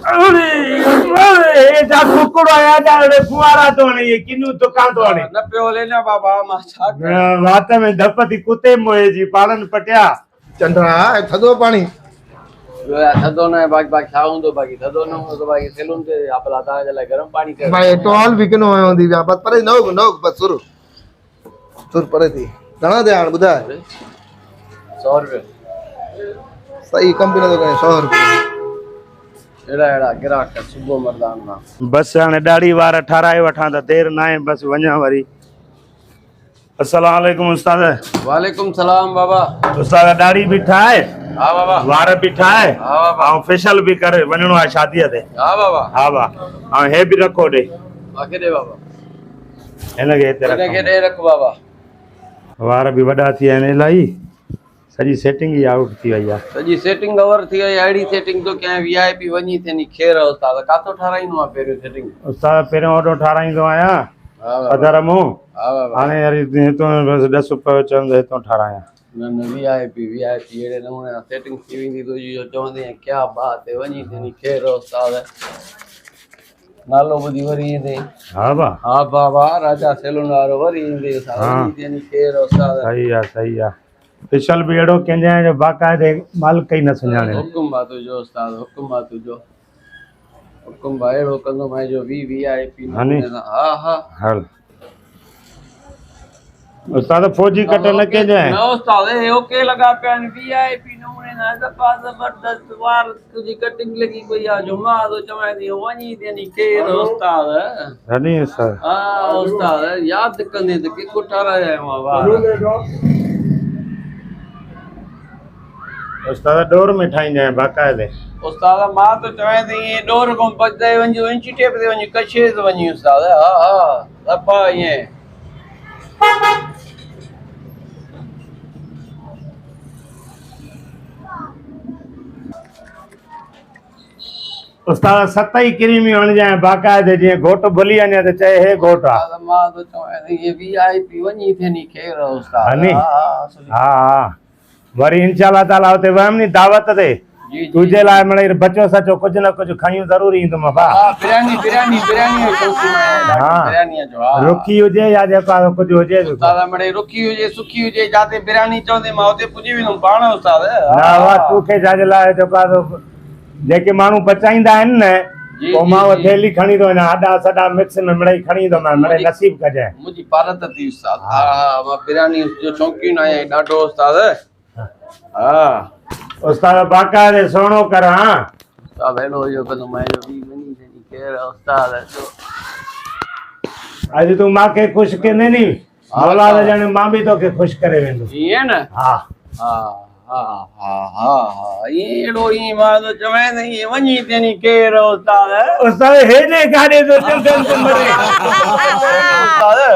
अरे जा कुकड़ो आया जा रे फुआरा तो नहीं ये किनु दुकान तो नहीं न पियो लेना बाबा मां छा वात में धपती कुते मोए जी पालन पटिया चंद्रा थदो पानी थदो न बाकी बाकी छा हूंदो बाकी थदो न हूंदो तो बाकी सैलून ते आपला ता जे लाइ गरम पानी कर भाई टॉल विकनो होंदी व्या बस परे नो नो बस सुर परे थी घणा दे हां बुधा 100 रुपए सही कंपनी तो कने 100 रुपए एड़ा एड़ा गिराक सुबह मर्दान ना बस हाणे दाढ़ी वार ठाराए वठां त देर ना है बस वञा वरी अस्सलाम वालेकुम उस्ताद वालेकुम सलाम बाबा उस्ताद दाढ़ी भी ठाए हां बाबा वार भी ठाए हां बाबा और फेशियल भी करे वञणो आहे शादीअ ते हां बाबा हां बा और हे भी रखो दे बाकी दे बाबा हिनखे हिते इनके रखो दे रख बाबा वार भी वॾा थी विया आहिनि इलाही सॼी सेटिंग ही आउट थी वई आहे सजी सेटिंग कवर थी वई अहिड़ी सेटिंग तो क्या वीआईपी वनी थेनी खेर उस्ताद कातो ठाराइनो आ पेरो सेटिंग उस्ताद पहिरियों ऑर्डर ठाराईंदो आहियां हां बाबा अधर मूं हां बाबा हाणे वरी हितों बस 10 रुपए चवंदो हितों ठारायां न वीआईपी एड़े नमूने सेटिंग थी वेंदी तो जो चवंदे क्या बात है वनी थेनी खेर उस्ताद नालो बुधी वरी ईंदे हा बा हां बाबा राजा सैलून वारो वरी ईंदे वनी थेनी खेर उस्ताद सही आहे फेशियल भी अहिड़ो कंहिंजे जो बाक़ाइदे मालिक ई न सुञाणे हुकुम बा तुझो उस्ताद हुकुम बा तुझो हुकुम बा अहिड़ो कंदो मैं जो वीआईपी हा हा हल उस्ताद फौजी कट न कंहिंजे न उस्ताद हे ओके लगा पिया वीआईपी नमूने ना दफा जबरदस्त वार तुझी कटिंग लगी कोई आ जो मां तो चवे थी वनी थेनी केर उस्ताद हनी सर हां उस्ताद याद कंदे त के कोठाराया वार उस्ताद डोर में ठाहींदा आहिनि बाक़ाइदे उस्ताद मां तो चवे थी ये डोर को पचदे वञी इंची टेप ते वञी कछे ते वञी उस्ताद हा हा दफा ये उस्ताद सतई क्रीमी हणजांइ बाक़ाइदे जीअं घोट भुली वञे त चए हे घोट आहे उस्ताद मां तो चवे थी ये वीआईपी वञी थेनी खेर उस्ताद हनी हा हा वरी इंशाअल्लाह ताला उते वयमि नी दावत ते जी तुझे लाइ मिड़ई बचो सचो कुझु न कुझु खयूं ज़रूरी ईंदुमि बा हां बिरयानी हाँ। बिरयानी जो हां रुखी हुजे या जेका कुझु हुजे उस्ताद मड़े रुखी हुजे सुखी हुजे जाते बिरयानी चवंदे मां उते पुजी वेंदुमि पाण उस्ताद ना वा तोखे छाजे लाइ जेका जेके माण्हू पचाईंदा आहिनि न जी, पोइ मां जी, थैली खणी थो वञा आॾा सॾा मिक्स में मिड़ई खणी ईंदुमि मिड़ई नसीब कजांइ मुझी पारत थी उस्ताद हां मां बिरयानी जो शौकीन आहियां ॾाढो उस्ताद हां उस्ताद बाक़ाइदे सोनो कर हां उस्ताद हेलो जो कंदो मैं जो भी वनी थेनी खेर उस्ताद अॼु तूं मूंखे ख़ुशि कंदे नी औलाद ॼण मां बि तोखे ख़ुशि करे वेंदुसि ये न हा हां हां हां हां ये एड़ो ई मां तो चवे थी ये वनी थेनी खेर उस्ताद उस्ताद हेॾे काॾे तो चलते मरे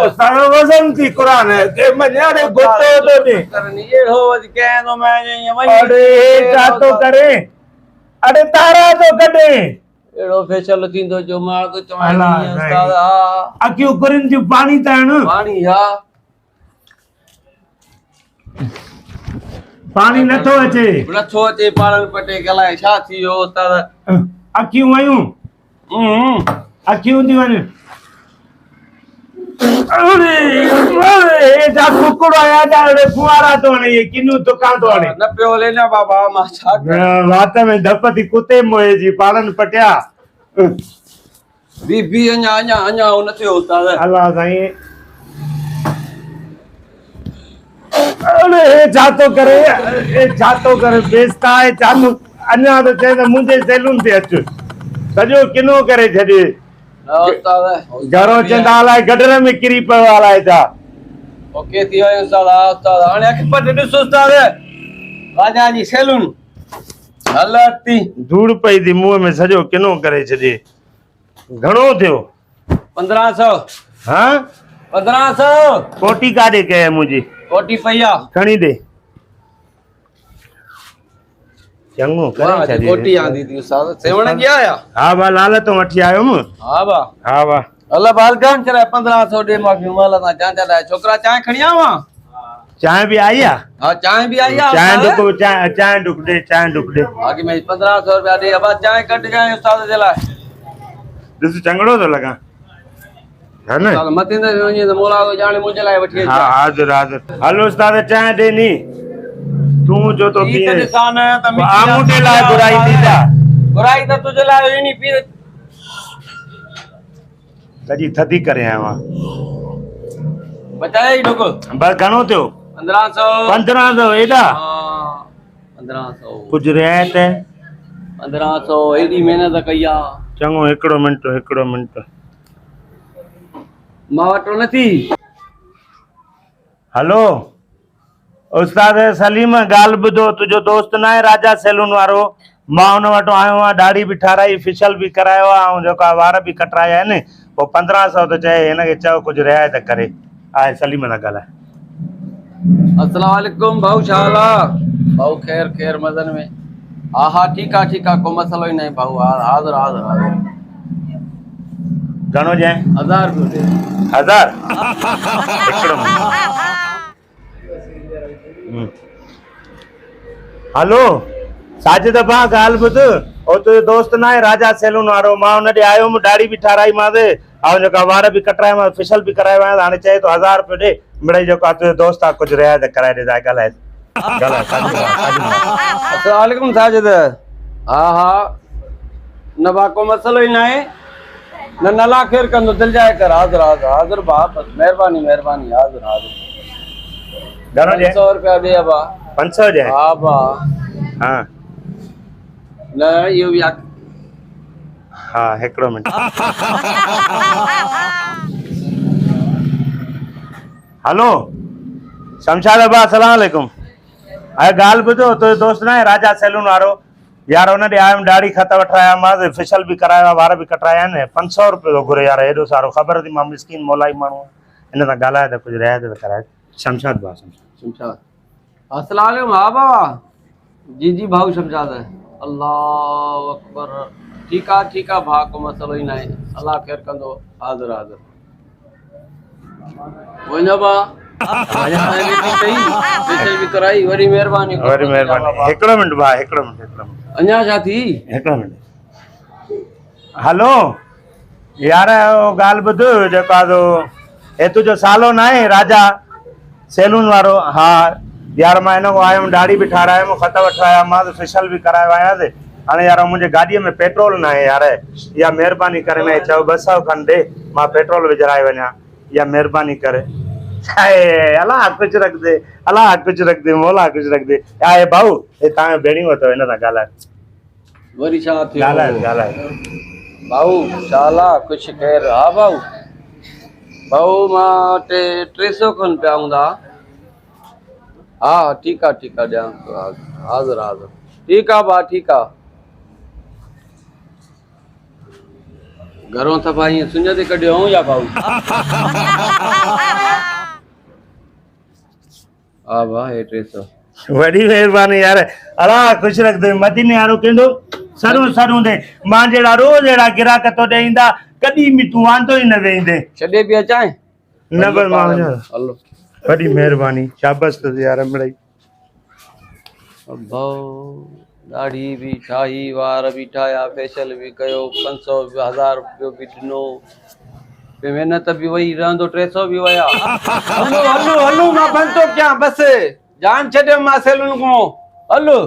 उस्ताद वज़न थी क़ुरान के मन्याड़े गोतो तो दे करनी एड़ो वज कहंदो मैं ये वनी अरे छा तो करे अरे तारा तो कढे एड़ो फेशियल थींदो जो मां तो चवे थी उस्ताद हां अखियूं कुरिन जी पानी ताण पानी हा पानी नथो अचे नथो अचे पाण पटे गलाए छा थी वियो उस्ताद अखियूं वयूं अखियूं थी वञ अरे जा कुकड़ो आया जा रे फुआरा तो नहीं ये किनु दुकान तो नहीं न पियो लेना बाबा मां छा वात में धपती कुते मोए जी पालन पटिया बी अञा न थियो उस्ताद अल्लाह साईं अरे जातो करे बेस्ता है चालू अन्या तो चए मुझे सैलून ते अच सजो किनो करे छडे उस्ताद घरो चंदा अलाए गडर में किरी पियो अलाए छा ओके थी वियो उस्ताद उस्ताद हाणे अख पट ॾिस उस्ताद राजा जी सैलून हलती धूड़ पई थी मुंह में सजो किनो करे छडे घणो थियो 1500 हां 1500 कोटी काडे के मुझी कोटी पैया खणी दे चंगो करे छडे कोटी आंदी थी उस्ताद सेवण जी आया हां बा लाल तो वठी आयो म हां बा हां बा अल्लाह बाल जान चला 1500 दे मां माल ता जान चला छोकरा चाय खणी आवा चांहि बि आई आहे? हाँ चाय भी आई है चांहि उस्ताद। डुक चांहि डुक ॾे बाकी मैं 1500 रुपया दे अब चाय कट जाए उस्ताद जे लाइ। ॾिस चङड़ो थो लॻां है न? उस्ताद मथे न वञे त मोला तो जाने मुंहिंजे लाइ वठी हा अचां। हाज़िर हाज़िर हलो उस्ताद चांहि ॾे नी तूं जो तो ई पीए त निशान है त मिठी आमूटे नथी लाइ आहे बुराई थी उस्ताद। जा बुराई त तुझे लाइ हुई नी पी। सॼी थधी करे आयो आहियां बचाए ई डुक। बस घणो थियो 1500। 1500 एॾा हाँ 1500। कुझु रियायत 1500 एडी मेहनत कई आ। चङो हिकिड़ो मिंट मां वटो नथी। हलो उस्ताद सलीम ॻाल्हि ॿुधो तुंहिंजो दोस्त न आहे राजा सैलून वारो मां हुन वटि आयो आहियां दाढ़ी बि ठाराई फेशियल बि करायो आहे ऐं जेका वार बि कटराया आहिनि पोइ 1500 त चए हिनखे चओ कुझु रियायत करे आहे सलीम सां ॻाल्हाए अस्सलाम वालेकुम भाऊ छा हाल आहे? भाऊ खैर मज़न में। हा हा ठीक आहे को मसलो ही नहीं भाऊ हाज़िर। घणो ॾियां 1000 रुपयो दे। 1000 हिकिड़ो मिंट हलो साजिद भाउ ॻाल्हि ॿुध ओ तुंहिंजो दोस्त न आहे राजा सैलून वारो मां हुन ॾे आयो हुउमि दाढ़ी बि ठाराईमांसि ऐं जेका वार बि कटरायोमांसि फेशियल बि करायो आहियां हाणे चए थो 1000 रुपयो ॾे मिड़ई जेको आहे तुंहिंजो दोस्त आहे कुझु रियायत कराए ॾे ॻाल्हाए साजिद अस्सलाम वालेकुम साजिद। हा न बा को मसलो ही ना है न नला खैर कंदो दिल जाए कर हाज़िर बा बस मेहरबानी हाज़िर घणो ॾियां 500 रुपया दे बा 500 ॾियां हा बा हा न यो भी हा हिकिड़ो मिंट हलो शमशाद अब्बा अस्सलाम वालेकुम हाणे ॻाल्हि ॿुधो तुंहिंजो दोस्त न आहे राजा सैलून वारो यार हुन ॾे आयुमि दाढ़ी खत वठायामांसि फेशियल बि करायो आहे वार बि कटराया आहिनि 500 रुपयो थो घुरे यार हेॾो सारो ख़बर थी मां मिस्किन मोलाई माण्हू हिन सां ॻाल्हाए त कुझु रियायत त कराए शमशाद भाउ शमशाद। अस्सलाम वालेकुम हा बाबा जी भाऊ शमशाद है। अल्लाह अकबर ठीक आहे भा को मसलो ही ना है अल्लाह खैर कंदो हाज़िर वञो बा फेशियल भी कराई वरी मेहरबानी हिकिड़ो मिंट भाउ हिकिड़ो मिंट अञा छा थी हिकिड़ो मिंट हलो यार ॻाल्हि ॿुध जेको आहे हे तुंहिंजो सालो न आहे राजा सैलून वारो हा यार मां हिन खां आयुमि दाढ़ी बि ठारायमि खत वठायामांसि फेशियल बि करायो आहियांसि हाणे यार मुंहिंजे गाॾीअ में पेट्रोल न आहे यार इहा महिरबानी करे न चओ 200 खनि ॾे मां पेट्रोल विझराए वञा इहा महिरबानी करे अलाह कुझु रख दे मोला कुझु रख दे हे भाऊ हे तव्हांजो भेणियो अथव हिन सां ॻाल्हाए वरी छा थियो ॻाल्हाए भाऊ शाला कुछ खैर हा भाऊ मां 300 खन पिया हूंदा हा ठीक आहे ॾियां हाज़िर ठीक आहे बा ठीक आहे घरों सफ़ा ईअं सुञ ते कढियो हूं या भाऊ हा भा हे 300 वॾी महिरबानी यार अलाह ख़ुशि रखंदे मदीने वारो कंदो सरूं दे मां जहिड़ा रोज़ अहिड़ा गिराक तो ॾे ईंदा कॾहिं बि तूं वांदो ई न वेंदे छॾे बि अचां न बस मां हलो वॾी महिरबानी शाबाश तो यार मिड़ई भाऊ दाढ़ी भी ठाही वार भी ठाया फेशियल भी कयो 500 1000 रुपयो भी ॾिनो पे महिनत भी वही रहंदो 300 भी वया हलो मां बंदो क्या बस जान छॾे मां सैलून को हलो